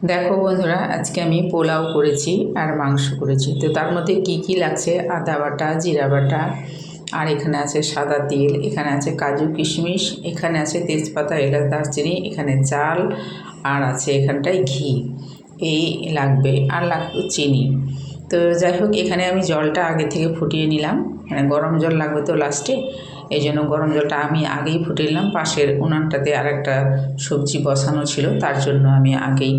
দেখো বন্ধুরা, আজকে আমি পোলাও করেছি আর মাংস করেছি। তো তার মধ্যে কি কি লাগছে: আদা বাটা, জিরা বাটা, আর এখানে আছে সাদা তেল, এখানে আছে কাজু কিশমিশ, এখানে আছে তেজপাতা, এলাচ, দারচিনি, এখানে চাল, আর আছে এখানটায় ঘি। এই লাগবে, আর লাগবে চিনি। তো যাই হোক, এখানে আমি জলটা আগে থেকে ফুটিয়ে নিলাম, মানে গরম জল লাগবে তো লাস্টে। এই জন্য গরম জলটা আমি আগেই ফুটিয়ে নিলাম। পাশের উনানটাতে আর একটা সবজি বসানো ছিল, তার জন্য আমি আগেই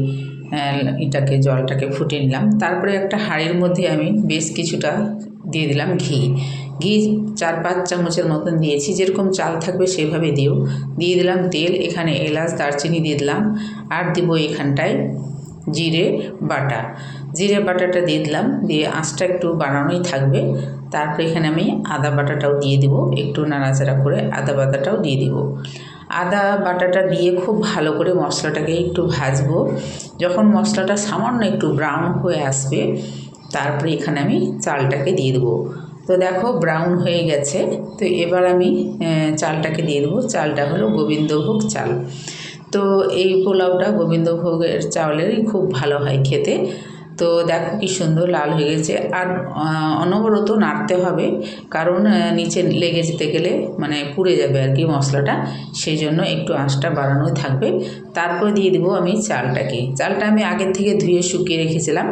জলটাকে ফুটিয়ে নিলাম। তারপরে একটা হাঁড়ির মধ্যে আমি বেশ কিছুটা দিয়ে দিলাম ঘি। ঘি 4-5 চামচের মতন দিয়েছি, যেরকম চাল থাকবে সেভাবে দিও। দিয়ে দিলাম তেল, এখানে এলাচ দারচিনি দিয়ে দিলাম, আর দিব এখানটায় জিরে বাটা। জিরে বাটাটা দিয়ে দিলাম, দিয়ে আঁচটা একটু বাড়ানোই থাকবে। তারপরে এখানে আমি আদা বাটাটাও দিয়ে দিব, একটু নাড়াচাড়া করে আদা বাটাটাও দিয়ে দিব। আদা বাটাটা দিয়ে খুব ভালো করে মশলাটাকে একটু ভাজবো। যখন মশলাটা সামান্য একটু ব্রাউন হয়ে আসবে, তারপরে এখানে আমি চালটাকে দিয়ে দেবো। তো দেখো ব্রাউন হয়ে গেছে। তো এবার আমি চালটাকে দিয়ে দেবো। চালটা হলো গোবিন্দভোগ চাল। তো এই পোলাওটা গোবিন্দভোগের চাউলেরই খুব ভালো হয় খেতে। তো দেখো কি সুন্দর লাল হয়ে গেছে। আর অনবরত নাড়তে হবে, কারণ নিচে লেগে যেতে গেলে মানে পুড়ে যাবে আর কি মশলাটা। সেই জন্য একটু আঁচটা বাড়ানোই থাকবে। তারপর দিয়ে দেবো আমি চালটা আমি আগের থেকে ধুয়ে শুকিয়ে রেখেছিলাম,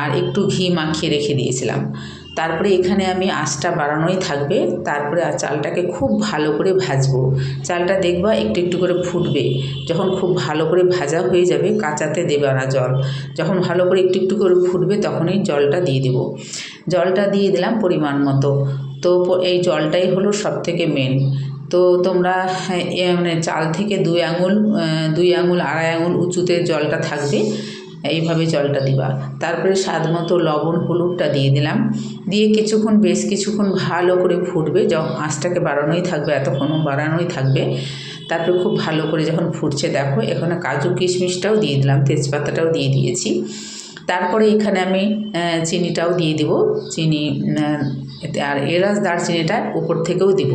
আর একটু ঘি মাখিয়ে রেখে দিয়েছিলাম। তারপরে এখানে আমি আঁচটা বাড়ানোই থাকবে। তারপরে আর চালটাকে খুব ভালো করে ভাজবো। চালটা দেখবা একটু একটু করে ফুটবে। যখন খুব ভালো করে ভাজা হয়ে যাবে, কাঁচাতে দেবে না জল, যখন ভালো করে একটু একটু করে ফুটবে তখনই জলটা দিয়ে দেব। জলটা দিয়ে দিলাম পরিমাণ মতো। তো এই জলটাই হলো সবথেকে মেন। তো তোমরা মানে চাল থেকে 2 আঙুল 2.5 আঙুল উঁচুতে জলটা থাকবে, এইভাবে জলটা দিবা। তারপরে স্বাদ মতো লবণ হলুদটা দিয়ে দিলাম। দিয়ে বেশ কিছুক্ষণ ভালো করে ফুটবে। যখন আঁচটাকে বাড়ানোই থাকবে, এতক্ষণও বাড়ানোই থাকবে। তারপরে খুব ভালো করে যখন ফুটছে, দেখো এখানে কাজু কিশমিশটাও দিয়ে দিলাম, তেজপাতাটাও দিয়ে দিয়েছি। তারপরে এখানে আমি চিনিটাও দিয়ে দিব, চিনি আর এলাচ দারচিনিটা উপর থেকেও দিব।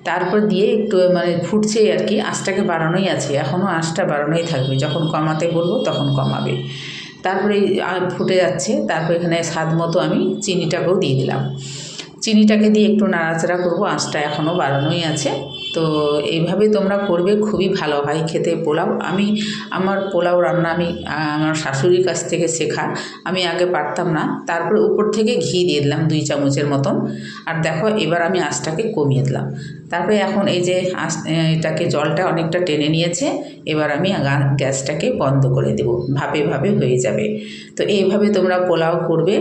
তারপর দিয়ে একটু মানে ফুটছেই আর কি, আঁচটাকে বাড়ানোই আছে, এখনও আঁচটা বাড়ানোই থাকবে। যখন কমাতে বলবো তখন কমাবে। তারপরে ফুটে যাচ্ছে। তারপর এখানে স্বাদ মতো আমি চিনিটাকেও দিয়ে দিলাম। চিনিটাকে দিয়ে একটু নাড়াচাড়া করবো, আঁচটা এখনও বাড়ানোই আছে। তো এইভাবে তোমরা করবে, খুবই ভালো হয় খেতে পোলাও। আমার পোলাও রান্না আমি আমার শাশুড়ির কাছ থেকে শেখা। আমি আগে পারতাম না। তারপরে উপর থেকে ঘি দিয়ে দিলাম 2 চামচের মতন। আর দেখো এবার আমি আঁচটাকে কমিয়ে দিলাম। তারপরে এখন এই যে এটাকে জলটা অনেকটা টেনে নিয়েছে। এবার আমি গ্যাসটাকে বন্ধ করে দেব, ভাপে ভাপে হয়ে যাবে। তো এইভাবে তোমরা পোলাও করবে।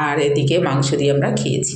আর এদিকে মাংস দিয়ে আমরা খেয়েছি।